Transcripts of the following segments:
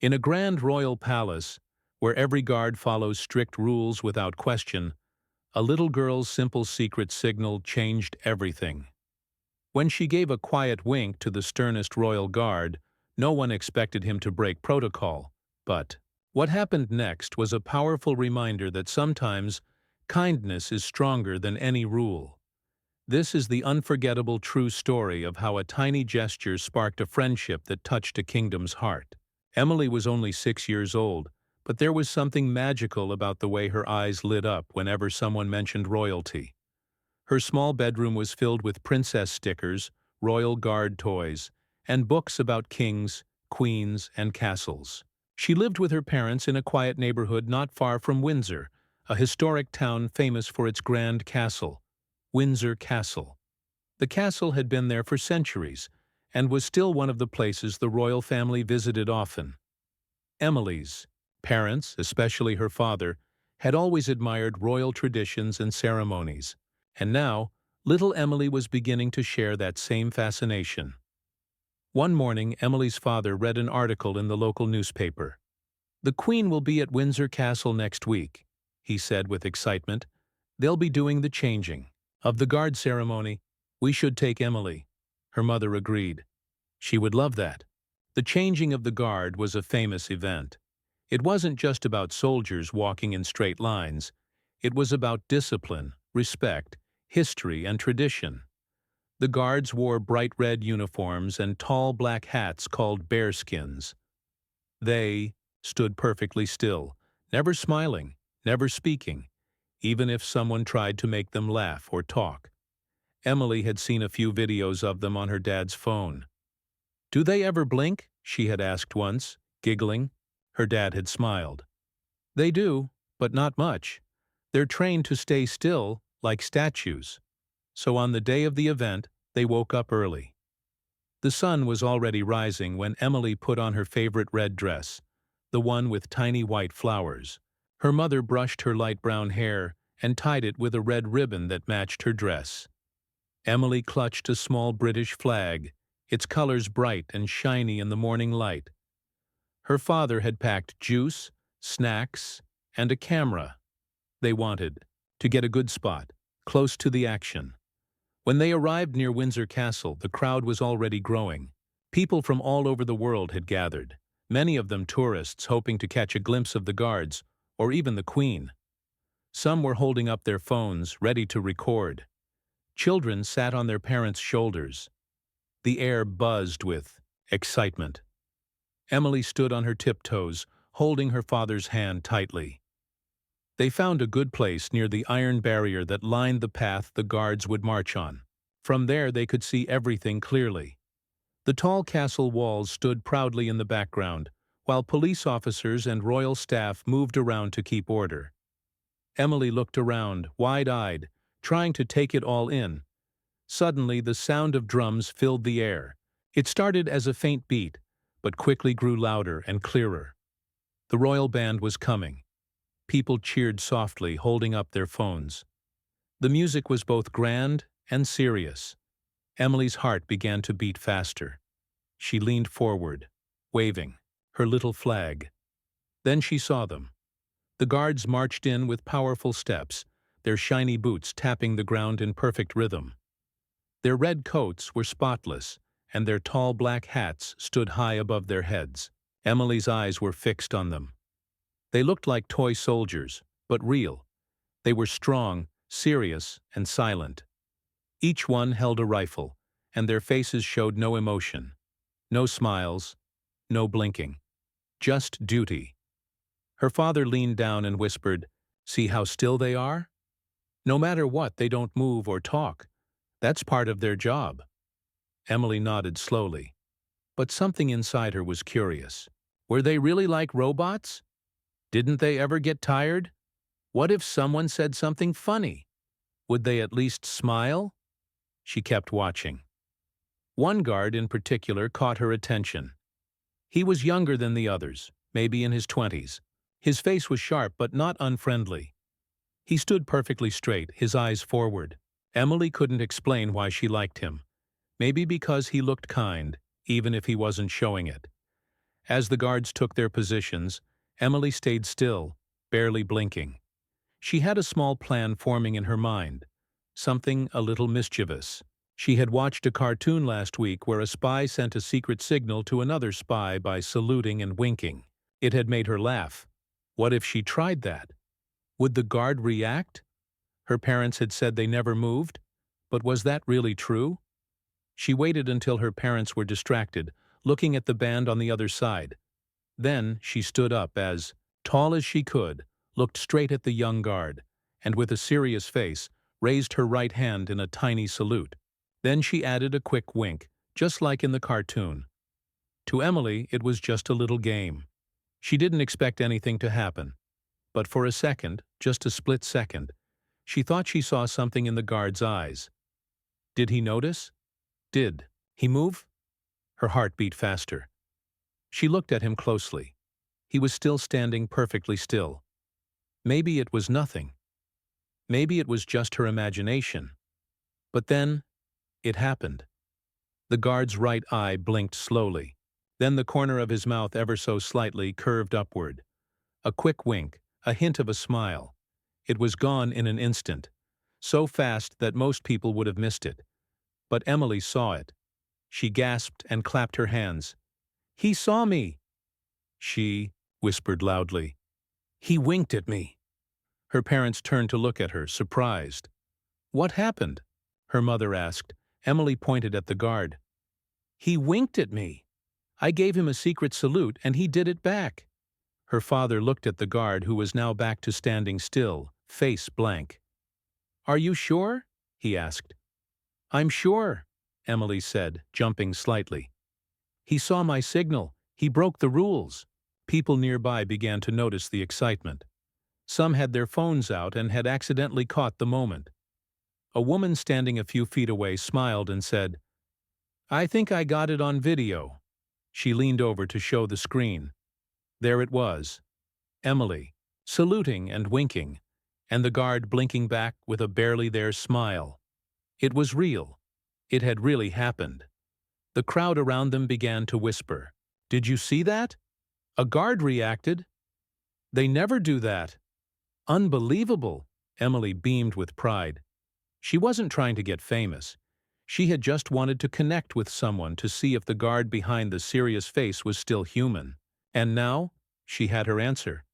In a grand royal palace, where every guard follows strict rules without question, a little girl's simple secret signal changed everything. When she gave a quiet wink to the sternest royal guard, no one expected him to break protocol. But what happened next was a powerful reminder that sometimes kindness is stronger than any rule. This is the unforgettable true story of how a tiny gesture sparked a friendship that touched a kingdom's heart. Emily was only 6 years old, but there was something magical about the way her eyes lit up whenever someone mentioned royalty. Her small bedroom was filled with princess stickers, royal guard toys, and books about kings, queens, and castles. She lived with her parents in a quiet neighborhood not far from Windsor, a historic town famous for its grand castle, Windsor Castle. The castle had been there for centuries, and was still one of the places the royal family visited often. Emily's parents, especially her father, had always admired royal traditions and ceremonies, and now little Emily was beginning to share that same fascination. One morning, Emily's father read an article in the local newspaper. "The Queen will be at Windsor Castle next week," he said with excitement. "They'll be doing the changing of the guard ceremony. We should take Emily." Her mother agreed. She would love that. The changing of the guard was a famous event. It wasn't just about soldiers walking in straight lines. It was about discipline, respect, history, and tradition. The guards wore bright red uniforms and tall black hats called bearskins. They stood perfectly still, never smiling, never speaking, even if someone tried to make them laugh or talk. Emily had seen a few videos of them on her dad's phone. "Do they ever blink?" she had asked once, giggling. Her dad had smiled. "They do, but not much. They're trained to stay still, like statues." So on the day of the event, they woke up early. The sun was already rising when Emily put on her favorite red dress, the one with tiny white flowers. Her mother brushed her light brown hair and tied it with a red ribbon that matched her dress. Emily clutched a small British flag, its colors bright and shiny in the morning light. Her father had packed juice, snacks, and a camera. They wanted to get a good spot, close to the action. When they arrived near Windsor Castle, the crowd was already growing. People from all over the world had gathered, many of them tourists hoping to catch a glimpse of the guards, or even the Queen. Some were holding up their phones, ready to record. Children sat on their parents' shoulders. The air buzzed with excitement. Emily stood on her tiptoes, holding her father's hand tightly. They found a good place near the iron barrier that lined the path the guards would march on. From there they could see everything clearly. The tall castle walls stood proudly in the background, while police officers and royal staff moved around to keep order. Emily looked around, wide-eyed, trying to take it all in. Suddenly the sound of drums filled the air. It started as a faint beat, but quickly grew louder and clearer. The royal band was coming. People cheered softly, holding up their phones. The music was both grand and serious. Emily's heart began to beat faster. She leaned forward, waving her little flag. Then she saw them. The guards marched in with powerful steps, their shiny boots tapping the ground in perfect rhythm. Their red coats were spotless, and their tall black hats stood high above their heads. Emily's eyes were fixed on them. They looked like toy soldiers, but real. They were strong, serious, and silent. Each one held a rifle, and their faces showed no emotion. No smiles, no blinking. Just duty. Her father leaned down and whispered, "See how still they are? No matter what, they don't move or talk. That's part of their job." Emily nodded slowly. But something inside her was curious. Were they really like robots? Didn't they ever get tired? What if someone said something funny? Would they at least smile? She kept watching. One guard in particular caught her attention. He was younger than the others, maybe in his 20s. His face was sharp but not unfriendly. He stood perfectly straight, his eyes forward. Emily couldn't explain why she liked him. Maybe because he looked kind, even if he wasn't showing it. As the guards took their positions, Emily stayed still, barely blinking. She had a small plan forming in her mind, something a little mischievous. She had watched a cartoon last week where a spy sent a secret signal to another spy by saluting and winking. It had made her laugh. What if she tried that? Would the guard react? Her parents had said they never moved, but was that really true? She waited until her parents were distracted, looking at the band on the other side. Then she stood up as, tall as she could, looked straight at the young guard, and with a serious face, raised her right hand in a tiny salute. Then she added a quick wink, just like in the cartoon. To Emily, it was just a little game. She didn't expect anything to happen. But for a second, just a split second, she thought she saw something in the guard's eyes. Did he notice? Did he move? Her heart beat faster. She looked at him closely. He was still standing perfectly still. Maybe it was nothing. Maybe it was just her imagination. But then, it happened. The guard's right eye blinked slowly. Then the corner of his mouth ever so slightly curved upward. A quick wink, a hint of a smile. It was gone in an instant, so fast that most people would have missed it. But Emily saw it. She gasped and clapped her hands. "He saw me!" She whispered loudly. "He winked at me." Her parents turned to look at her, surprised. "What happened?" her mother asked. Emily pointed at the guard. "He winked at me. I gave him a secret salute and he did it back." Her father looked at the guard, who was now back to standing still, face blank. "Are you sure?" he asked. "I'm sure," Emily said, jumping slightly. "He saw my signal. He broke the rules." People nearby began to notice the excitement. Some had their phones out and had accidentally caught the moment. A woman standing a few feet away smiled and said, "I think I got it on video." She leaned over to show the screen. There it was. Emily, saluting and winking, and the guard blinking back with a barely there smile. It was real. It had really happened. The crowd around them began to whisper, "Did you see that? A guard reacted. They never do that. Unbelievable." Emily beamed with pride. She wasn't trying to get famous. She had just wanted to connect with someone to see if the guard behind the serious face was still human. And now, she had her answer.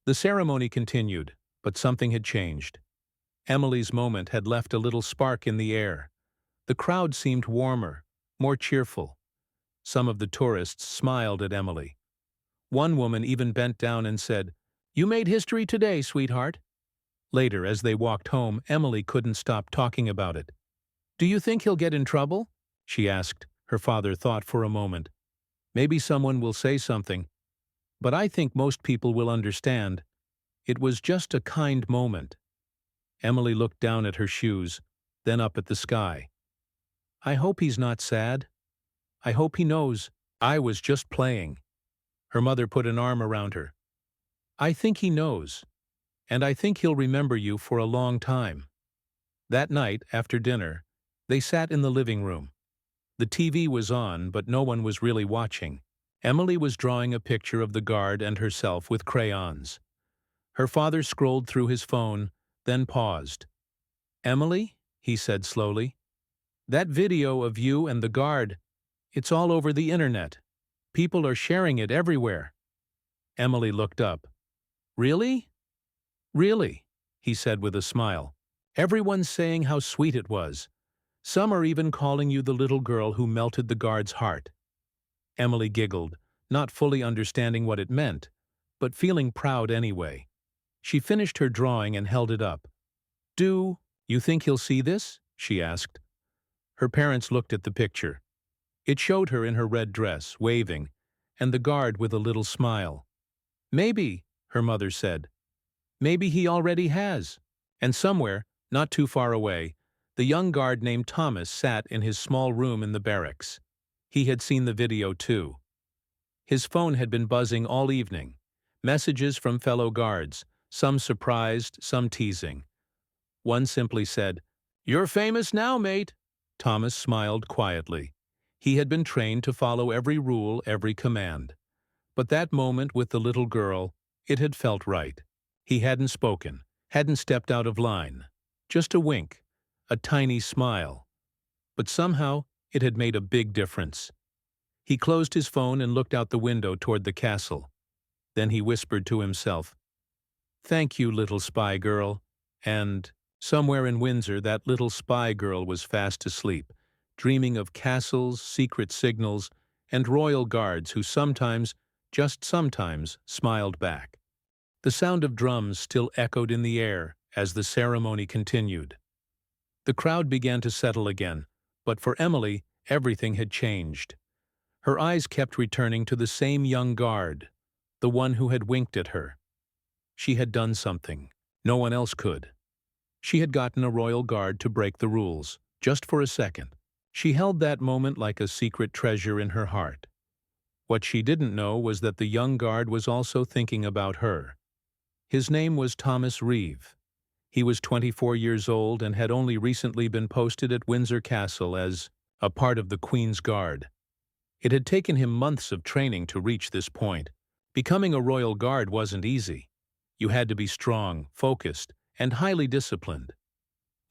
The ceremony continued, but something had changed. Emily's moment had left a little spark in the air. The crowd seemed warmer, more cheerful. Some of the tourists smiled at Emily. One woman even bent down and said, "You made history today, sweetheart." Later, as they walked home, Emily couldn't stop talking about it. "Do you think he'll get in trouble?" she asked. Her father thought for a moment. "Maybe someone will say something. But I think most people will understand. It was just a kind moment." Emily looked down at her shoes, then up at the sky. "I hope he's not sad. I hope he knows I was just playing." Her mother put an arm around her. "I think he knows, and I think he'll remember you for a long time." That night, after dinner, they sat in the living room. The TV was on, but no one was really watching. Emily was drawing a picture of the guard and herself with crayons. Her father scrolled through his phone, then paused. "Emily," he said slowly, "that video of you and the guard, it's all over the internet. People are sharing it everywhere." Emily looked up. "Really?" "Really," he said with a smile. "Everyone's saying how sweet it was. Some are even calling you the little girl who melted the guard's heart." Emily giggled, not fully understanding what it meant, but feeling proud anyway. She finished her drawing and held it up. "Do you think he'll see this?" she asked. Her parents looked at the picture. It showed her in her red dress, waving, and the guard with a little smile. "Maybe," her mother said. "Maybe he already has." And somewhere, not too far away, the young guard named Thomas sat in his small room in the barracks. He had seen the video too. His phone had been buzzing all evening. Messages from fellow guards, some surprised, some teasing. One simply said, "You're famous now, mate." Thomas smiled quietly. He had been trained to follow every rule, every command. But that moment with the little girl, it had felt right. He hadn't spoken, hadn't stepped out of line. Just a wink, a tiny smile. But somehow, it had made a big difference. He closed his phone and looked out the window toward the castle. Then he whispered to himself, "Thank you, little spy girl." And somewhere in Windsor, that little spy girl was fast asleep, dreaming of castles, secret signals, and royal guards who sometimes, just sometimes, smiled back. The sound of drums still echoed in the air as the ceremony continued. The crowd began to settle again, but for Emily, everything had changed. Her eyes kept returning to the same young guard, the one who had winked at her. She had done something. No one else could. She had gotten a royal guard to break the rules, just for a second. She held that moment like a secret treasure in her heart. What she didn't know was that the young guard was also thinking about her. His name was Thomas Reeve. He was 24 years old and had only recently been posted at Windsor Castle as a part of the Queen's Guard. It had taken him months of training to reach this point. Becoming a royal guard wasn't easy. You had to be strong, focused, and highly disciplined.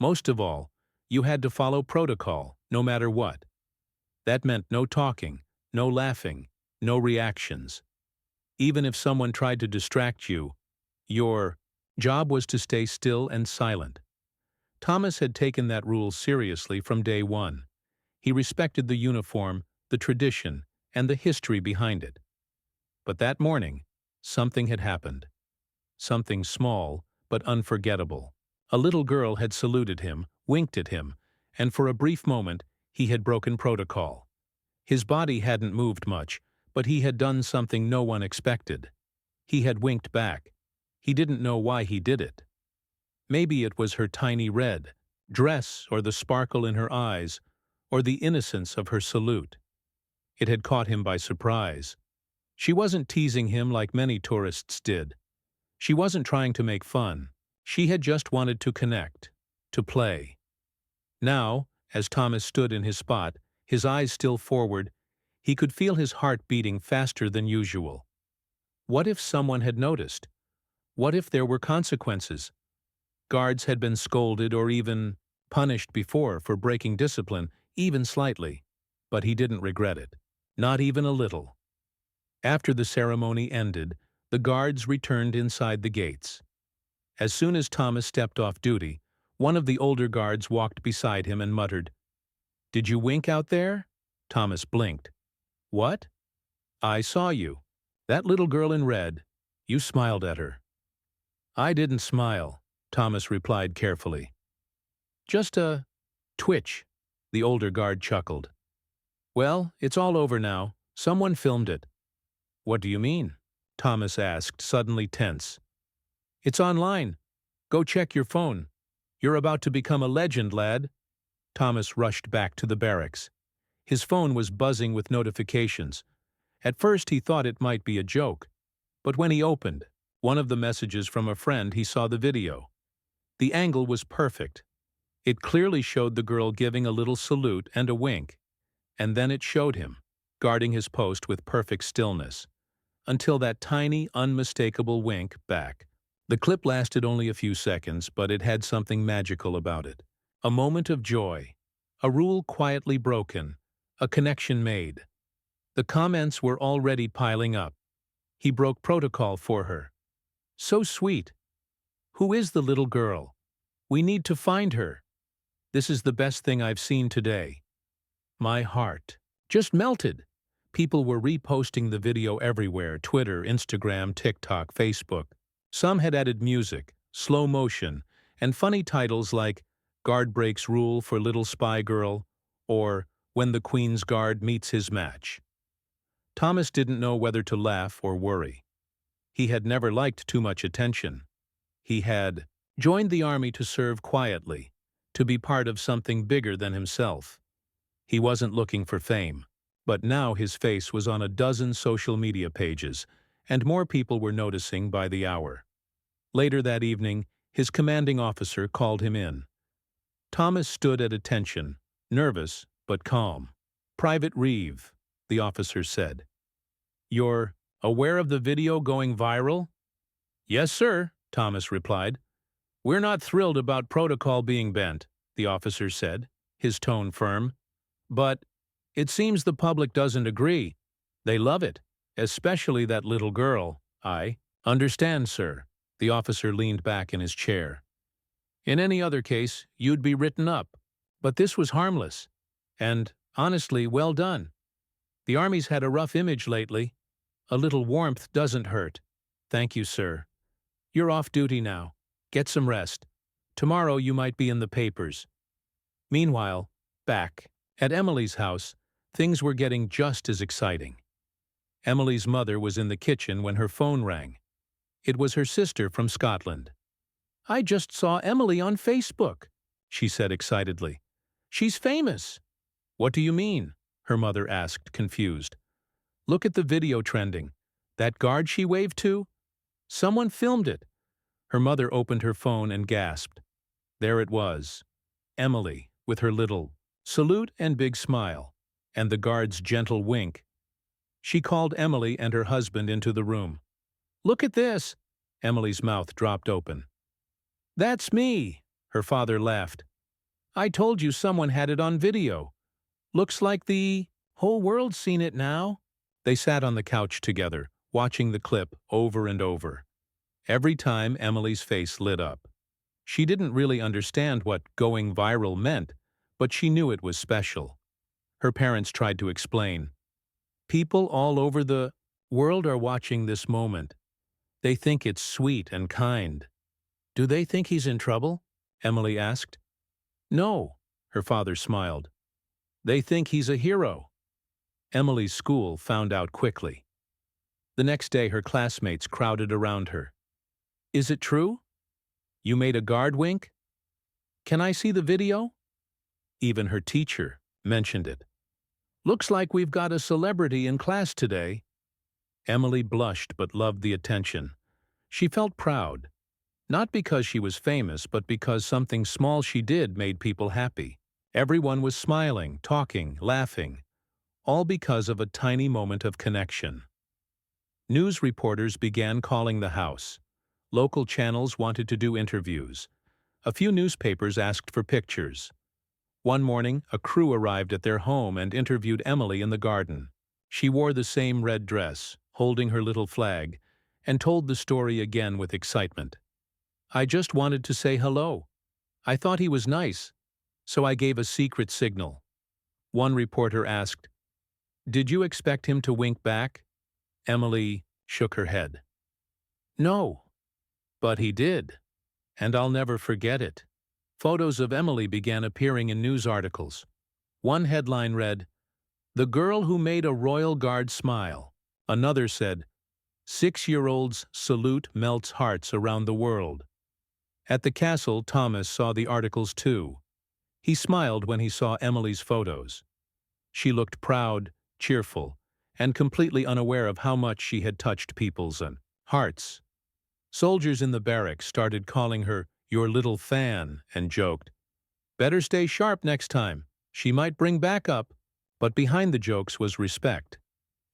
Most of all, you had to follow protocol, no matter what. That meant no talking, no laughing, no reactions. Even if someone tried to distract you, your job was to stay still and silent. Thomas had taken that rule seriously from day one. He respected the uniform, the tradition, and the history behind it. But that morning, something had happened. Something small, but unforgettable. A little girl had saluted him, winked at him, and for a brief moment, he had broken protocol. His body hadn't moved much, but he had done something no one expected. He had winked back. He didn't know why he did it. Maybe it was her tiny red dress, or the sparkle in her eyes, or the innocence of her salute. It had caught him by surprise. She wasn't teasing him like many tourists did. She wasn't trying to make fun. She had just wanted to connect, to play. Now, as Thomas stood in his spot, his eyes still forward, he could feel his heart beating faster than usual. What if someone had noticed? What if there were consequences? Guards had been scolded or even punished before for breaking discipline, even slightly, but he didn't regret it. Not even a little. After the ceremony ended, the guards returned inside the gates. As soon as Thomas stepped off duty, one of the older guards walked beside him and muttered, "Did you wink out there?" Thomas blinked. "What?" "I saw you. That little girl in red. You smiled at her." "I didn't smile," Thomas replied carefully. "Just a twitch," the older guard chuckled. "Well, it's all over now. Someone filmed it." "What do you mean?" Thomas asked, suddenly tense. "It's online. Go check your phone. You're about to become a legend, lad." Thomas rushed back to the barracks. His phone was buzzing with notifications. At first he thought it might be a joke. But when he opened one of the messages from a friend, he saw the video. The angle was perfect. It clearly showed the girl giving a little salute and a wink. And then it showed him, guarding his post with perfect stillness, until that tiny, unmistakable wink back. The clip lasted only a few seconds, but it had something magical about it. A moment of joy, a rule quietly broken, a connection made. The comments were already piling up. He broke protocol for her. So sweet. Who is the little girl? We need to find her. This is the best thing I've seen today. My heart just melted. People were reposting the video everywhere: Twitter, Instagram, TikTok, Facebook. Some had added music, slow motion, and funny titles like "Guard Breaks Rule for Little Spy Girl" or "When the Queen's Guard Meets His Match." Thomas didn't know whether to laugh or worry. He had never liked too much attention. He had joined the army to serve quietly, to be part of something bigger than himself. He wasn't looking for fame, but now his face was on a dozen social media pages, and more people were noticing by the hour. Later that evening, his commanding officer called him in. Thomas stood at attention, nervous but calm. "Private Reeve," the officer said. "You're Aware of the video going viral? Yes, sir, Thomas replied. We're not thrilled about protocol being bent, the officer said, his tone firm. But it seems the public doesn't agree. They love it, especially that little girl. I understand, sir. The officer leaned back in his chair. In any other case, you'd be written up. But this was harmless. And, honestly, well done. The Army's had a rough image lately. A little warmth doesn't hurt. Thank you, sir. You're off duty now. Get some rest. Tomorrow you might be in the papers. Meanwhile, back at Emily's house, things were getting just as exciting. Emily's mother was in the kitchen when her phone rang. It was her sister from Scotland. I just saw Emily on Facebook, she said excitedly. She's famous. What do you mean? Her mother asked, confused. Look at the video trending. That guard she waved to? Someone filmed it. Her mother opened her phone and gasped. There it was. Emily, with her little salute and big smile, and the guard's gentle wink. She called Emily and her husband into the room. Look at this. Emily's mouth dropped open. That's me, her father laughed. I told you someone had it on video. Looks like the whole world's seen it now. They sat on the couch together, watching the clip over and over. Every time Emily's face lit up. She didn't really understand what going viral meant, but she knew it was special. Her parents tried to explain. People all over the world are watching this moment. They think it's sweet and kind. Do they think he's in trouble? Emily asked. No, her father smiled. They think he's a hero. Emily's school found out quickly. The next day her classmates crowded around her. Is it true? You made a guard wink? Can I see the video? Even her teacher mentioned it. Looks like we've got a celebrity in class today. Emily blushed but loved the attention. She felt proud, not because she was famous, but because something small she did made people happy. Everyone was smiling, talking, laughing, all because of a tiny moment of connection. News reporters began calling the house. Local channels wanted to do interviews. A few newspapers asked for pictures. One morning, a crew arrived at their home and interviewed Emily in the garden. She wore the same red dress, holding her little flag, and told the story again with excitement. I just wanted to say hello. I thought he was nice, so I gave a secret signal. One reporter asked, Did you expect him to wink back? Emily shook her head. No, but he did, and I'll never forget it. Photos of Emily began appearing in news articles. One headline read, The girl who made a royal guard smile. Another said, 6-year-old's salute melts hearts around the world. At the castle, Thomas saw the articles too. He smiled when he saw Emily's photos. She looked proud, cheerful, and completely unaware of how much she had touched people's hearts. Soldiers in the barracks started calling her your little fan and joked, Better stay sharp next time. She might bring backup. But behind the jokes was respect.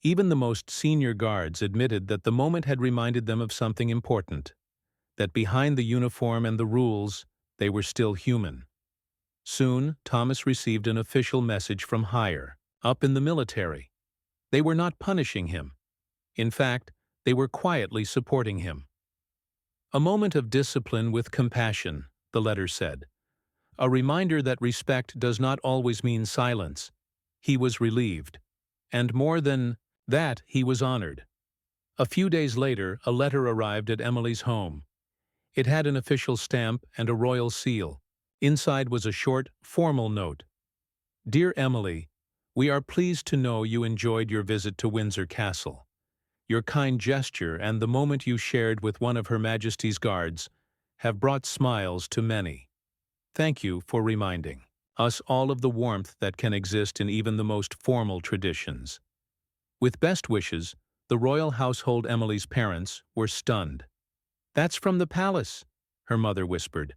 Even the most senior guards admitted that the moment had reminded them of something important, that behind the uniform and the rules, they were still human. Soon, Thomas received an official message from higher, up in the military. They were not punishing him. In fact, they were quietly supporting him. A moment of discipline with compassion, the letter said. A reminder that respect does not always mean silence. He was relieved. And more than that, he was honored. A few days later, a letter arrived at Emily's home. It had an official stamp and a royal seal. Inside was a short, formal note. Dear Emily, we are pleased to know you enjoyed your visit to Windsor Castle. Your kind gesture and the moment you shared with one of Her Majesty's guards have brought smiles to many. Thank you for reminding us all of the warmth that can exist in even the most formal traditions. With best wishes, the royal household. Emily's parents were stunned. That's from the palace, her mother whispered.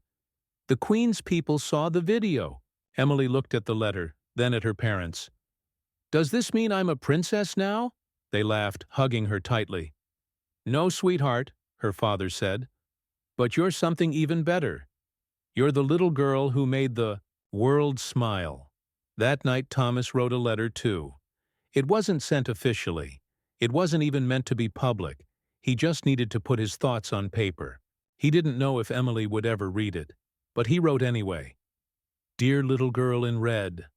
The Queen's people saw the video. Emily looked at the letter, then at her parents. Does this mean I'm a princess now? They laughed, hugging her tightly. "No, sweetheart," her father said, "but you're something even better. You're the little girl who made the world smile." That night Thomas wrote a letter too. It wasn't sent officially. It wasn't even meant to be public. He just needed to put his thoughts on paper. He didn't know if Emily would ever read it, but he wrote anyway. "Dear little girl in red,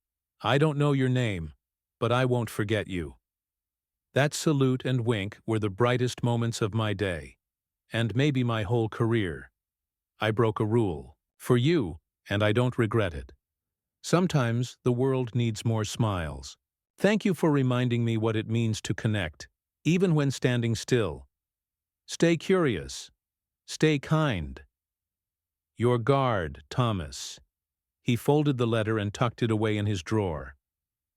I don't know your name, but I won't forget you." That salute and wink were the brightest moments of my day, and maybe my whole career. I broke a rule. For you, and I don't regret it. Sometimes the world needs more smiles. Thank you for reminding me what it means to connect, even when standing still. Stay curious. Stay kind. Your guard, Thomas. He folded the letter and tucked it away in his drawer.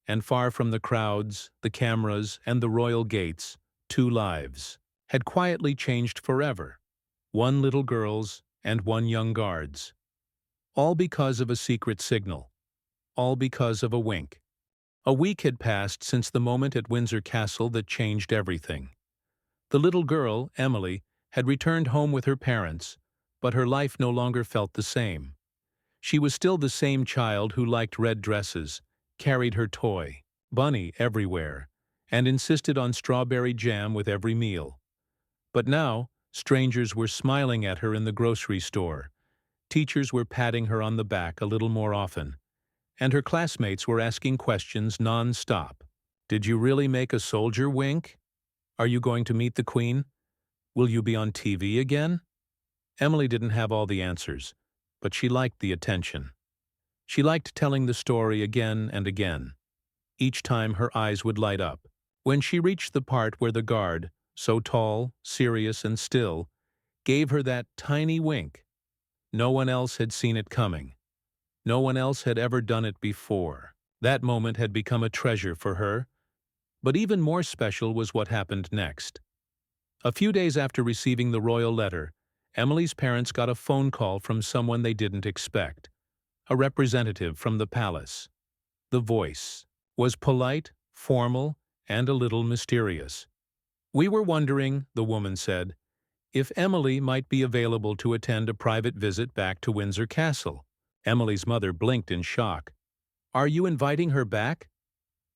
And far from the crowds, the cameras, and the royal gates, 2 lives had quietly changed forever. 1 little girl's and 1 young guard's. All because of a secret signal. All because of a wink. A week had passed since the moment at Windsor Castle that changed everything. The little girl, Emily, had returned home with her parents, but her life no longer felt the same. She was still the same child who liked red dresses, carried her toy, bunny, everywhere, and insisted on strawberry jam with every meal. But now, strangers were smiling at her in the grocery store. Teachers were patting her on the back a little more often, and her classmates were asking questions non-stop. Did you really make a soldier wink? Are you going to meet the Queen? Will you be on TV again? Emily didn't have all the answers, but she liked the attention. She liked telling the story again and again. Each time her eyes would light up. When she reached the part where the guard, so tall, serious, and still, gave her that tiny wink, no one else had seen it coming. No one else had ever done it before. That moment had become a treasure for her. But even more special was what happened next. A few days after receiving the royal letter, Emily's parents got a phone call from someone they didn't expect. A representative from the palace. The voice was polite, formal, and a little mysterious. "We were wondering," the woman said, "if Emily might be available to attend a private visit back to Windsor Castle." Emily's mother blinked in shock. "Are you inviting her back?"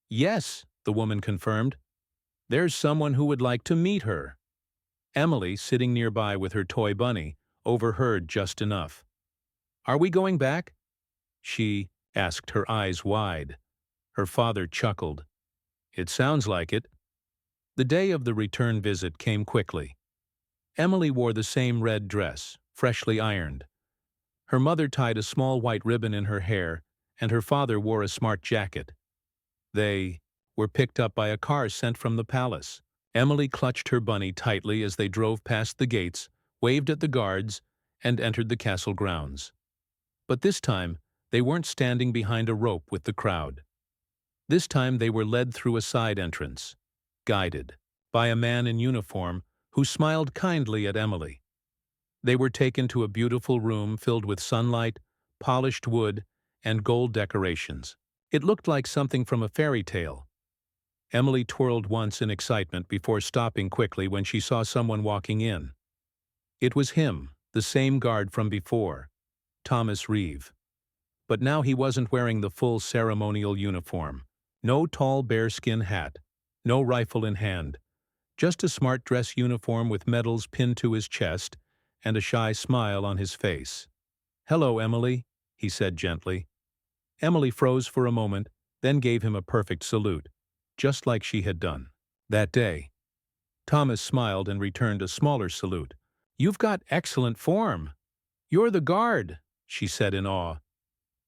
"Yes," the woman confirmed. "There's someone who would like to meet her." Emily, sitting nearby with her toy bunny, overheard just enough. "Are we going back?" she asked, her eyes wide. Her father chuckled. "It sounds like it." The day of the return visit came quickly. Emily wore the same red dress, freshly ironed. Her mother tied a small white ribbon in her hair, and her father wore a smart jacket. They were picked up by a car sent from the palace. Emily clutched her bunny tightly as they drove past the gates, waved at the guards, and entered the castle grounds. But this time, they weren't standing behind a rope with the crowd. This time they were led through a side entrance, guided by a man in uniform who smiled kindly at Emily. They were taken to a beautiful room filled with sunlight, polished wood, and gold decorations. It looked like something from a fairy tale. Emily twirled once in excitement before stopping quickly when she saw someone walking in. It was him, the same guard from before, Thomas Reeve. But now he wasn't wearing the full ceremonial uniform. No tall bearskin hat, no rifle in hand, just a smart dress uniform with medals pinned to his chest and a shy smile on his face. "Hello, Emily," he said gently. Emily froze for a moment, then gave him a perfect salute, just like she had done that day. Thomas smiled and returned a smaller salute. "You've got excellent form. You're the guard," she said in awe.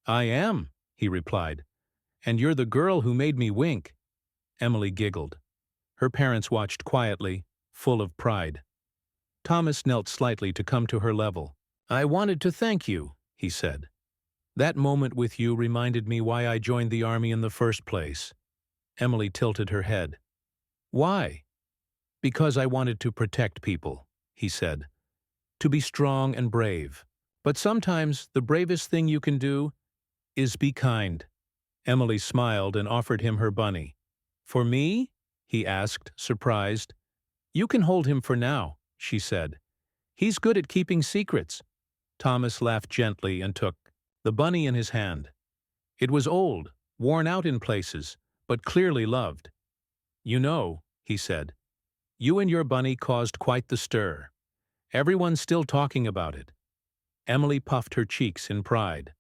"I am," he replied. "And you're the girl who made me wink." Emily giggled. Her parents watched quietly, full of pride. Thomas knelt slightly to come to her level. "I wanted to thank you," he said. "That moment with you reminded me why I joined the army in the first place." Emily tilted her head. "Why?" "Because I wanted to protect people," he said. "To be strong and brave. But sometimes the bravest thing you can do is be kind." Emily smiled and offered him her bunny. "For me?" he asked, surprised. You can hold him for now, she said. He's good at keeping secrets. Thomas laughed gently and took the bunny in his hand. It was old, worn out in places, but clearly loved. You know, he said, you and your bunny caused quite the stir. Everyone's still talking about it. Emily puffed her cheeks in pride.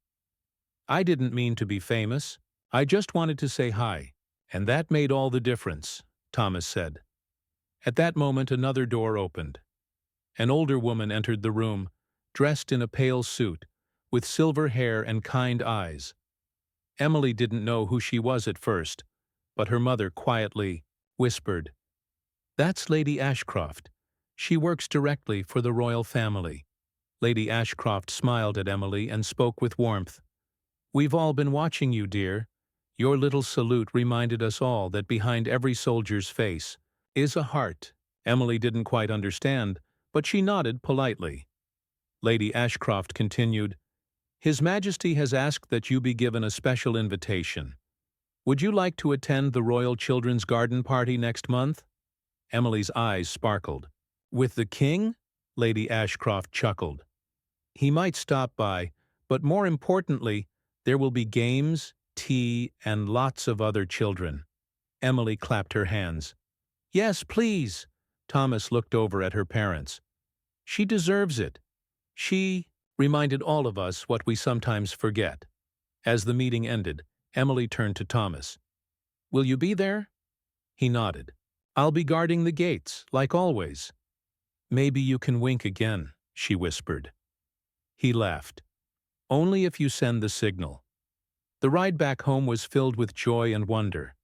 I didn't mean to be famous. I just wanted to say hi. And that made all the difference, Thomas said. At that moment another door opened. An older woman entered the room, dressed in a pale suit, with silver hair and kind eyes. Emily didn't know who she was at first, but her mother quietly whispered, That's Lady Ashcroft. She works directly for the royal family. Lady Ashcroft smiled at Emily and spoke with warmth. We've all been watching you, dear. Your little salute reminded us all that behind every soldier's face is a heart. Emily didn't quite understand, but she nodded politely. Lady Ashcroft continued, His Majesty has asked that you be given a special invitation. Would you like to attend the Royal Children's Garden Party next month? Emily's eyes sparkled. With the king? Lady Ashcroft chuckled. He might stop by, but more importantly, there will be games, tea, and lots of other children. Emily clapped her hands. Yes, please. Thomas looked over at her parents. She deserves it. She reminded all of us what we sometimes forget. As the meeting ended, Emily turned to Thomas. Will you be there? He nodded. I'll be guarding the gates, like always. Maybe you can wink again, she whispered. He laughed. Only if you send the signal. The ride back home was filled with joy and wonder.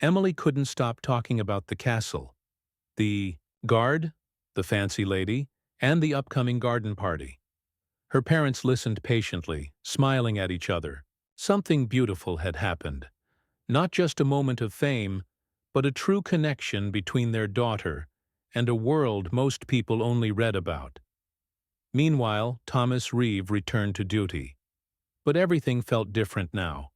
Emily couldn't stop talking about the castle, the guard, the fancy lady, and the upcoming garden party. Her parents listened patiently, smiling at each other. Something beautiful had happened. Not just a moment of fame, but a true connection between their daughter and a world most people only read about. Meanwhile, Thomas Reeve returned to duty. But everything felt different now.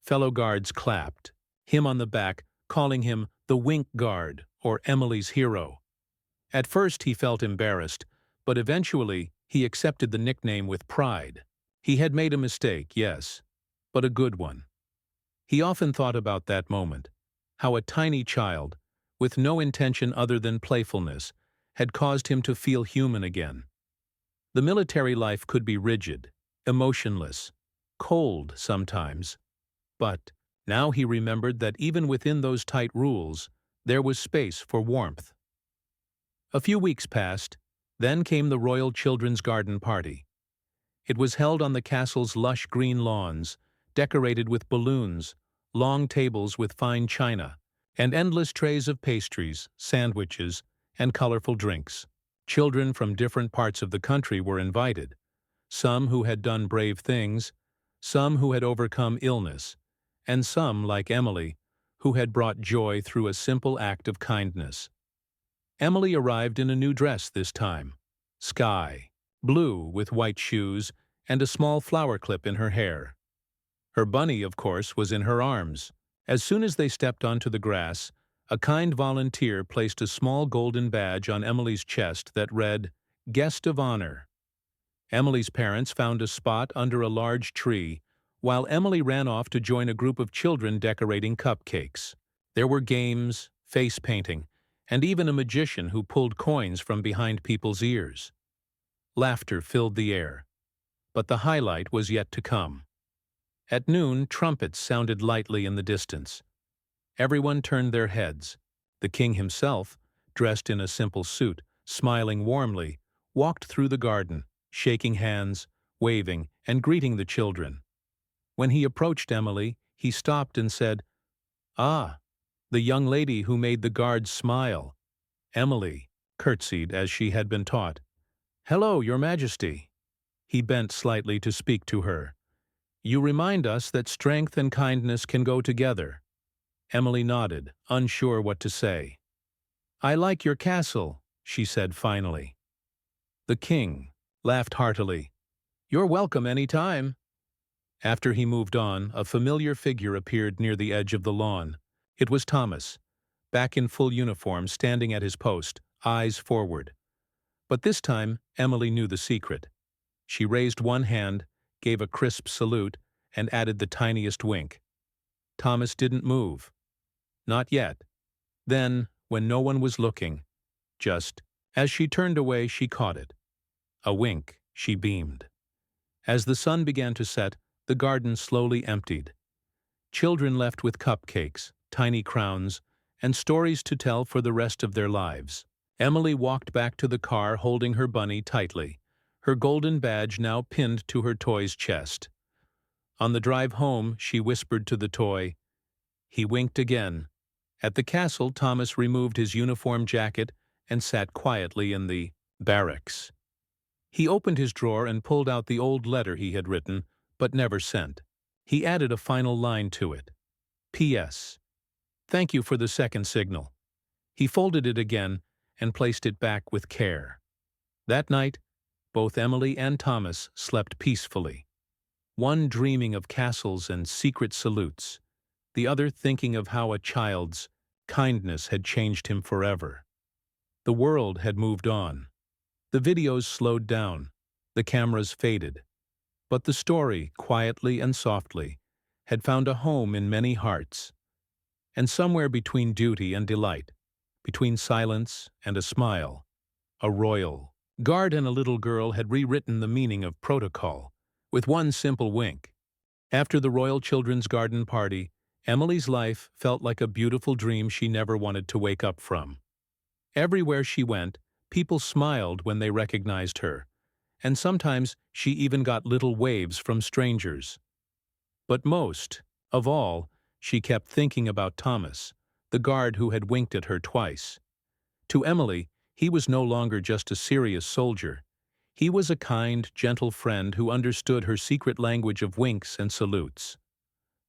Fellow guards clapped, him on the back, calling him the Wink Guard, or Emily's hero. At first he felt embarrassed, but eventually he accepted the nickname with pride. He had made a mistake, yes, but a good one. He often thought about that moment, how a tiny child, with no intention other than playfulness, had caused him to feel human again. The military life could be rigid, emotionless, cold sometimes, but now he remembered that even within those tight rules, there was space for warmth. A few weeks passed, then came the Royal Children's Garden Party. It was held on the castle's lush green lawns, decorated with balloons, long tables with fine china, and endless trays of pastries, sandwiches, and colorful drinks. Children from different parts of the country were invited, some who had done brave things, some who had overcome illness, and some, like Emily, who had brought joy through a simple act of kindness. Emily arrived in a new dress this time, sky blue with white shoes and a small flower clip in her hair. Her bunny, of course, was in her arms. As soon as they stepped onto the grass, a kind volunteer placed a small golden badge on Emily's chest that read, Guest of Honor. Emily's parents found a spot under a large tree, while Emily ran off to join a group of children decorating cupcakes. There were games, face painting, and even a magician who pulled coins from behind people's ears. Laughter filled the air. But the highlight was yet to come. At noon, trumpets sounded lightly in the distance. Everyone turned their heads. The king himself, dressed in a simple suit, smiling warmly, walked through the garden, shaking hands, waving, and greeting the children. When he approached Emily, he stopped and said, Ah, the young lady who made the guards smile. Emily curtsied as she had been taught. Hello, Your Majesty. He bent slightly to speak to her. You remind us that strength and kindness can go together. Emily nodded, unsure what to say. I like your castle, she said finally. The king laughed heartily. You're welcome any time. After he moved on, a familiar figure appeared near the edge of the lawn. It was Thomas, back in full uniform, standing at his post, eyes forward. But this time, Emily knew the secret. She raised one hand, gave a crisp salute, and added the tiniest wink. Thomas didn't move. Not yet. Then, when no one was looking, just as she turned away, she caught it. A wink, she beamed. As the sun began to set, the garden slowly emptied. Children left with cupcakes, tiny crowns, and stories to tell for the rest of their lives. Emily walked back to the car holding her bunny tightly, her golden badge now pinned to her toy's chest. On the drive home, she whispered to the toy. He winked again. At the castle, Thomas removed his uniform jacket and sat quietly in the barracks. He opened his drawer and pulled out the old letter he had written, but never sent. He added a final line to it. P.S. Thank you for the second signal. He folded it again and placed it back with care. That night, both Emily and Thomas slept peacefully, one dreaming of castles and secret salutes, the other thinking of how a child's kindness had changed him forever. The world had moved on. The videos slowed down, the cameras faded, but the story, quietly and softly, had found a home in many hearts. And somewhere between duty and delight, between silence and a smile, a royal guard and a little girl had rewritten the meaning of protocol with one simple wink. After the Royal Children's Garden party, Emily's life felt like a beautiful dream she never wanted to wake up from. Everywhere she went, people smiled when they recognized her, and sometimes she even got little waves from strangers. But most of all, she kept thinking about Thomas, the guard who had winked at her twice. To Emily, he was no longer just a serious soldier. He was a kind, gentle friend who understood her secret language of winks and salutes.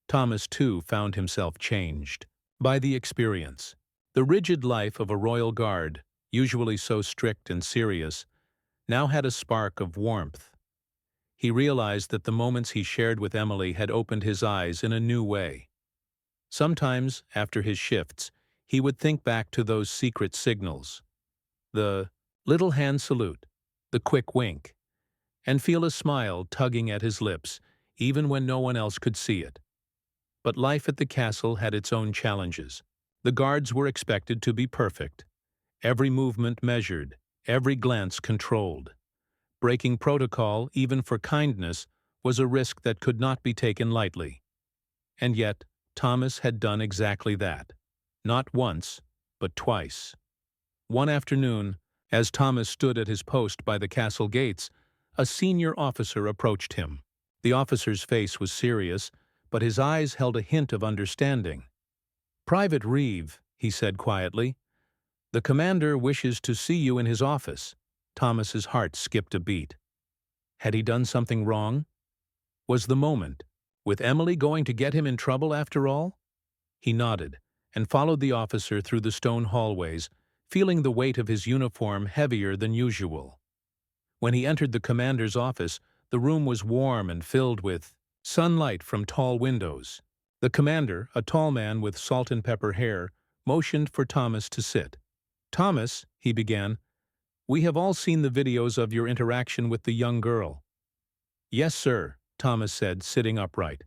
Thomas, too, found himself changed by the experience. The rigid life of a royal guard, usually so strict and serious, now had a spark of warmth. He realized that the moments he shared with Emily had opened his eyes in a new way. Sometimes, after his shifts, he would think back to those secret signals, the little hand salute, the quick wink, and feel a smile tugging at his lips, even when no one else could see it. But life at the castle had its own challenges. The guards were expected to be perfect, every movement measured, every glance controlled. Breaking protocol, even for kindness, was a risk that could not be taken lightly. And yet, Thomas had done exactly that. Not once, but twice. One afternoon, as Thomas stood at his post by the castle gates, a senior officer approached him. The officer's face was serious, but his eyes held a hint of understanding. "Private Reeve," he said quietly, "the commander wishes to see you in his office." Thomas's heart skipped a beat. Had he done something wrong? Was the moment, with Emily, going to get him in trouble after all? He nodded and followed the officer through the stone hallways, feeling the weight of his uniform heavier than usual. When he entered the commander's office, the room was warm and filled with sunlight from tall windows. The commander, a tall man with salt and pepper hair, motioned for Thomas to sit. "Thomas," he began, "we have all seen the videos of your interaction with the young girl." "Yes, sir," Thomas said, sitting upright.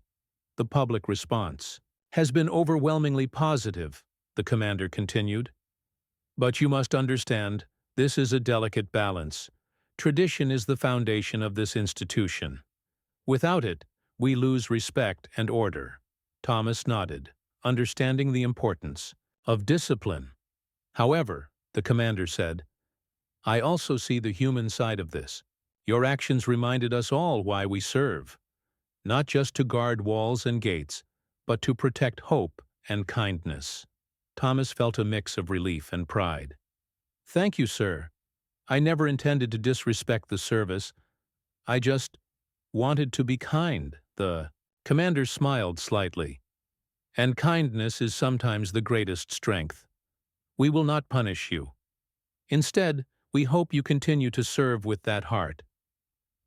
"The public response has been overwhelmingly positive," the commander continued. "But you must understand, this is a delicate balance. Tradition is the foundation of this institution. Without it, we lose respect and order." Thomas nodded, understanding the importance of discipline. "However," the commander said, "I also see the human side of this. Your actions reminded us all why we serve. Not just to guard walls and gates, but to protect hope and kindness." Thomas felt a mix of relief and pride. "Thank you, sir. I never intended to disrespect the service. I just wanted to be kind." The commander smiled slightly. "And kindness is sometimes the greatest strength. We will not punish you. Instead, we hope you continue to serve with that heart."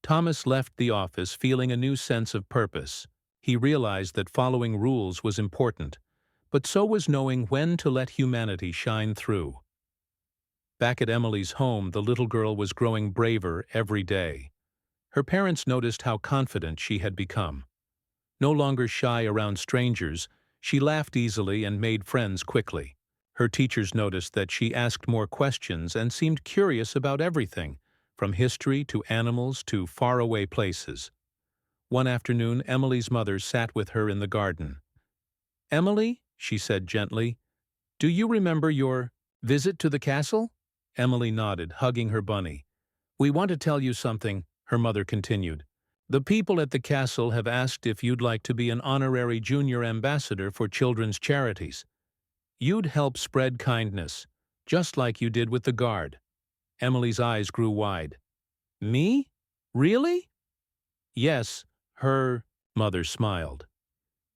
Thomas left the office feeling a new sense of purpose. He realized that following rules was important, but so was knowing when to let humanity shine through. Back at Emily's home, the little girl was growing braver every day. Her parents noticed how confident she had become. No longer shy around strangers, she laughed easily and made friends quickly. Her teachers noticed that she asked more questions and seemed curious about everything, from history to animals to faraway places. One afternoon, Emily's mother sat with her in the garden. "Emily," she said gently, "do you remember your visit to the castle?" Emily nodded, hugging her bunny. "We want to tell you something," her mother continued. "The people at the castle have asked if you'd like to be an honorary junior ambassador for children's charities. You'd help spread kindness, just like you did with the Guard." Emily's eyes grew wide. "Me? Really?" "Yes," her mother smiled.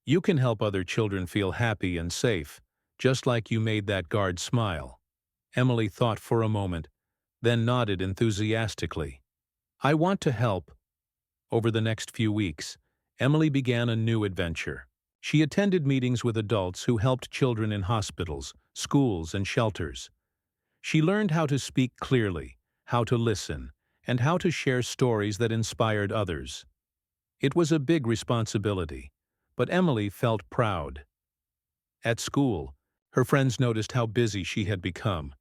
"You can help other children feel happy and safe, just like you made that Guard smile." Emily thought for a moment, then nodded enthusiastically. "I want to help." Over the next few weeks, Emily began a new adventure. She attended meetings with adults who helped children in hospitals, schools, and shelters. She learned how to speak clearly, how to listen, and how to share stories that inspired others. It was a big responsibility, but Emily felt proud. At school, her friends noticed how busy she had become.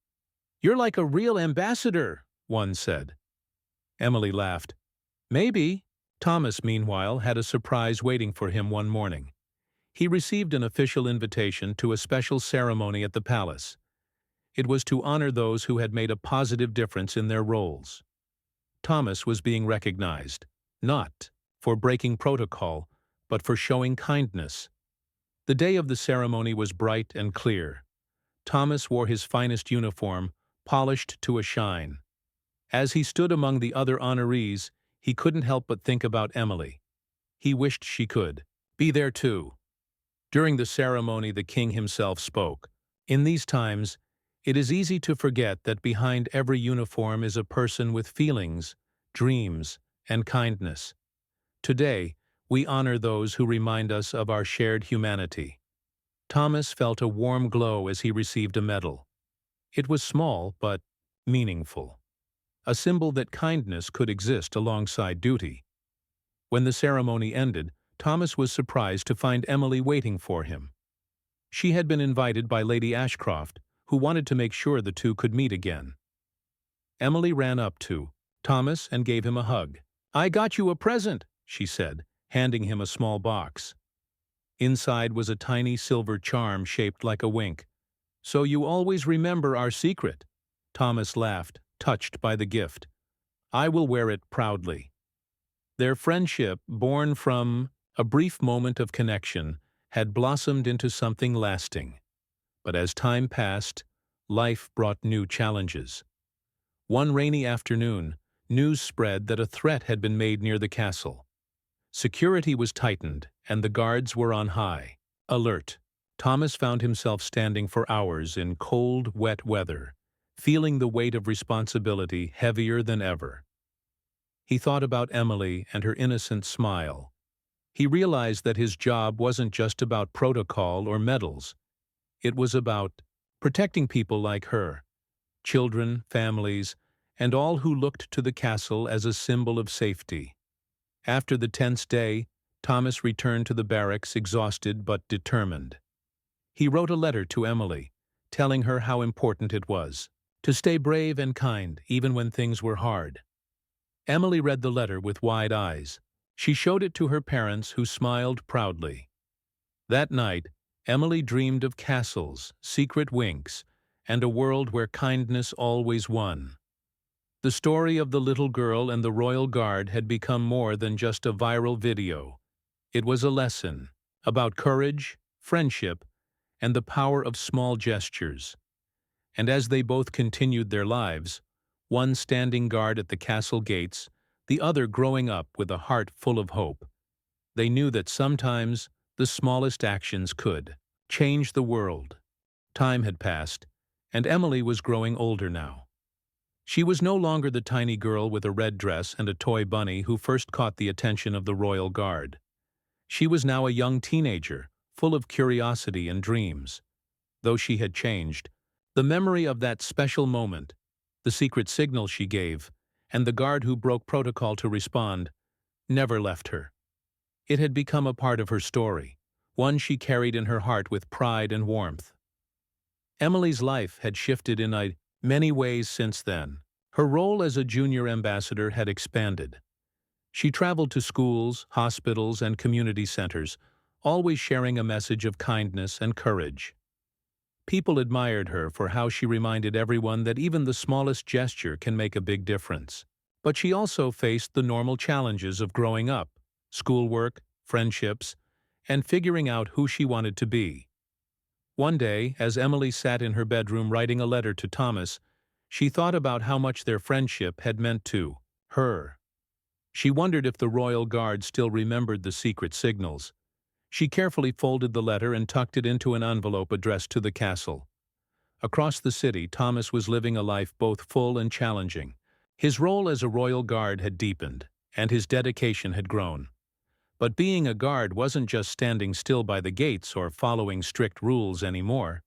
"You're like a real ambassador," one said. Emily laughed. "Maybe." Thomas, meanwhile, had a surprise waiting for him one morning. He received an official invitation to a special ceremony at the palace. It was to honor those who had made a positive difference in their roles. Thomas was being recognized, not for breaking protocol, but for showing kindness. The day of the ceremony was bright and clear. Thomas wore his finest uniform, polished to a shine. As he stood among the other honorees, he couldn't help but think about Emily. He wished she could be there too. During the ceremony, the king himself spoke. "In these times, it is easy to forget that behind every uniform is a person with feelings, dreams, and kindness. Today, we honor those who remind us of our shared humanity." Thomas felt a warm glow as he received a medal. It was small, but meaningful. A symbol that kindness could exist alongside duty. When the ceremony ended, Thomas was surprised to find Emily waiting for him. She had been invited by Lady Ashcroft, who wanted to make sure the two could meet again. Emily ran up to Thomas and gave him a hug. "I got you a present," she said, handing him a small box. Inside was a tiny silver charm shaped like a wink. "So you always remember our secret." Thomas laughed, touched by the gift. "I will wear it proudly." Their friendship, born from a brief moment of connection, had blossomed into something lasting. But as time passed, life brought new challenges. One rainy afternoon, news spread that a threat had been made near the castle. Security was tightened, and the guards were on high alert. Thomas found himself standing for hours in cold, wet weather, feeling the weight of responsibility heavier than ever. He thought about Emily and her innocent smile. He realized that his job wasn't just about protocol or medals. It was about protecting people like her, children, families, and all who looked to the castle as a symbol of safety. After the tense day, Thomas returned to the barracks exhausted but determined. He wrote a letter to Emily, telling her how important it was to stay brave and kind even when things were hard. Emily read the letter with wide eyes. She showed it to her parents, who smiled proudly. That night, Emily dreamed of castles, secret winks, and a world where kindness always won. The story of the little girl and the Royal Guard had become more than just a viral video. It was a lesson about courage, friendship, and the power of small gestures. And as they both continued their lives, one standing guard at the castle gates, the other growing up with a heart full of hope, they knew that sometimes the smallest actions could change the world. Time had passed, and Emily was growing older now. She was no longer the tiny girl with a red dress and a toy bunny who first caught the attention of the Royal Guard. She was now a young teenager, full of curiosity and dreams. Though she had changed, the memory of that special moment, the secret signal she gave, and the guard who broke protocol to respond, never left her. It had become a part of her story, one she carried in her heart with pride and warmth. Emily's life had shifted in many ways since then. Her role as a junior ambassador had expanded. She traveled to schools, hospitals, and community centers, always sharing a message of kindness and courage. People admired her for how she reminded everyone that even the smallest gesture can make a big difference. But she also faced the normal challenges of growing up, schoolwork, friendships, and figuring out who she wanted to be. One day, as Emily sat in her bedroom writing a letter to Thomas, she thought about how much their friendship had meant to her. She wondered if the royal guard still remembered the secret signals. She carefully folded the letter and tucked it into an envelope addressed to the castle. Across the city, Thomas was living a life both full and challenging. His role as a royal guard had deepened, and his dedication had grown. But being a guard wasn't just standing still by the gates or following strict rules anymore.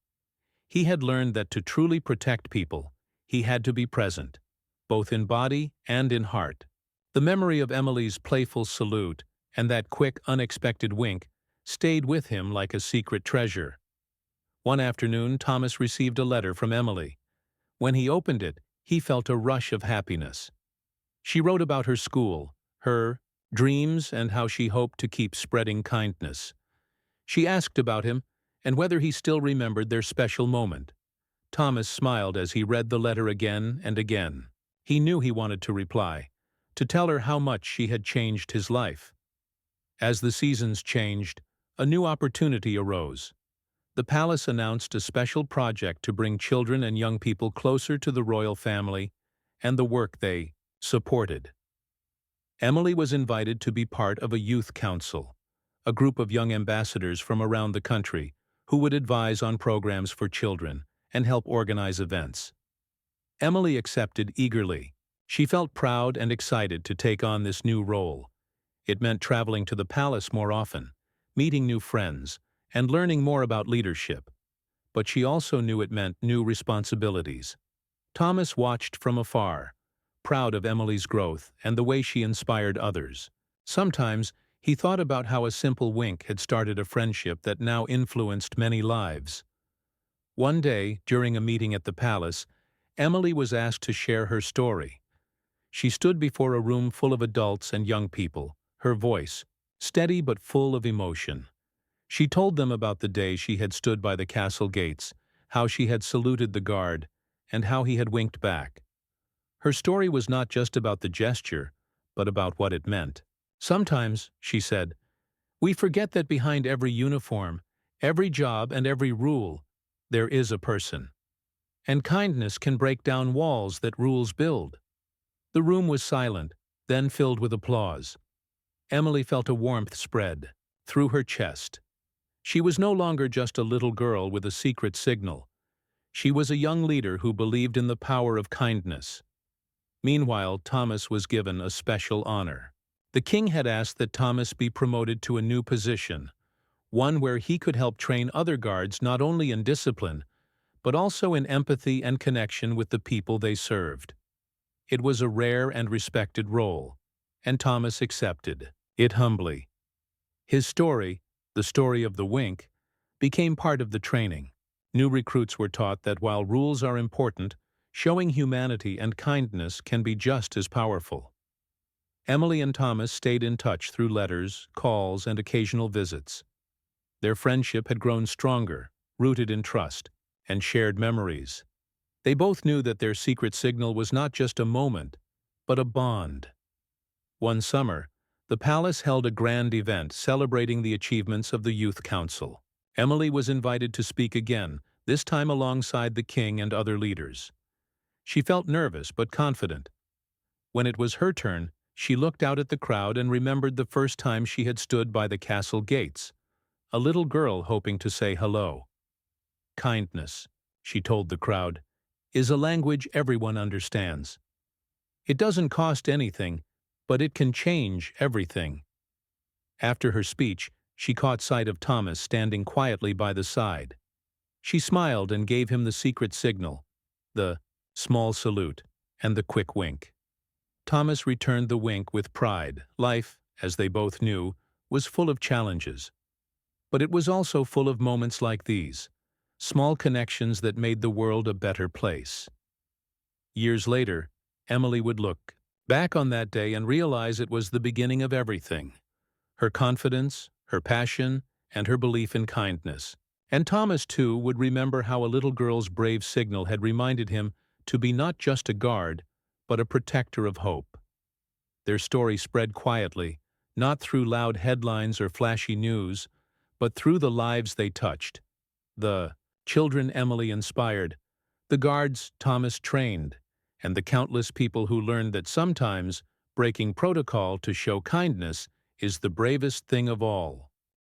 He had learned that to truly protect people, he had to be present, both in body and in heart. The memory of Emily's playful salute and that quick, unexpected wink stayed with him like a secret treasure. One afternoon, Thomas received a letter from Emily. When he opened it, he felt a rush of happiness. She wrote about her school, her dreams, and how she hoped to keep spreading kindness. She asked about him and whether he still remembered their special moment. Thomas smiled as he read the letter again and again. He knew he wanted to reply, to tell her how much she had changed his life. As the seasons changed, a new opportunity arose. The palace announced a special project to bring children and young people closer to the royal family and the work they supported. Emily was invited to be part of a youth council, a group of young ambassadors from around the country who would advise on programs for children and help organize events. Emily accepted eagerly. She felt proud and excited to take on this new role. It meant traveling to the palace more often, meeting new friends, and learning more about leadership. But she also knew it meant new responsibilities. Thomas watched from afar, proud of Emily's growth and the way she inspired others. Sometimes he thought about how a simple wink had started a friendship that now influenced many lives. One day, during a meeting at the palace, Emily was asked to share her story. She stood before a room full of adults and young people, her voice steady but full of emotion. She told them about the day she had stood by the castle gates, how she had saluted the guard, and how he had winked back. Her story was not just about the gesture, but about what it meant. Sometimes, she said, we forget that behind every uniform, every job, and every rule, there is a person. And kindness can break down walls that rules build. The room was silent, then filled with applause. Emily felt a warmth spread through her chest. She was no longer just a little girl with a secret signal. She was a young leader who believed in the power of kindness. Meanwhile, Thomas was given a special honor. The king had asked that Thomas be promoted to a new position, one where he could help train other guards not only in discipline, but also in empathy and connection with the people they served. It was a rare and respected role, and Thomas accepted it humbly. His story, the story of the wink, became part of the training. New recruits were taught that while rules are important, showing humanity and kindness can be just as powerful. Emily and Thomas stayed in touch through letters, calls, and occasional visits. Their friendship had grown stronger, rooted in trust and shared memories. They both knew that their secret signal was not just a moment, but a bond. One summer, the palace held a grand event celebrating the achievements of the Youth Council. Emily was invited to speak again, this time alongside the king and other leaders. She felt nervous but confident. When it was her turn, she looked out at the crowd and remembered the first time she had stood by the castle gates, a little girl hoping to say hello. Kindness, she told the crowd, is a language everyone understands. It doesn't cost anything, but it can change everything. After her speech, she caught sight of Thomas standing quietly by the side. She smiled and gave him the secret signal, the small salute, and the quick wink. Thomas returned the wink with pride. Life, as they both knew, was full of challenges. But it was also full of moments like these, small connections that made the world a better place. Years later, Emily would look back on that day and realize it was the beginning of everything. Her confidence, her passion, and her belief in kindness. And Thomas, too, would remember how a little girl's brave signal had reminded him to be not just a guard, but a protector of hope. Their story spread quietly, not through loud headlines or flashy news, but through the lives they touched. The children Emily inspired, the guards Thomas trained, and the countless people who learned that sometimes breaking protocol to show kindness is the bravest thing of all.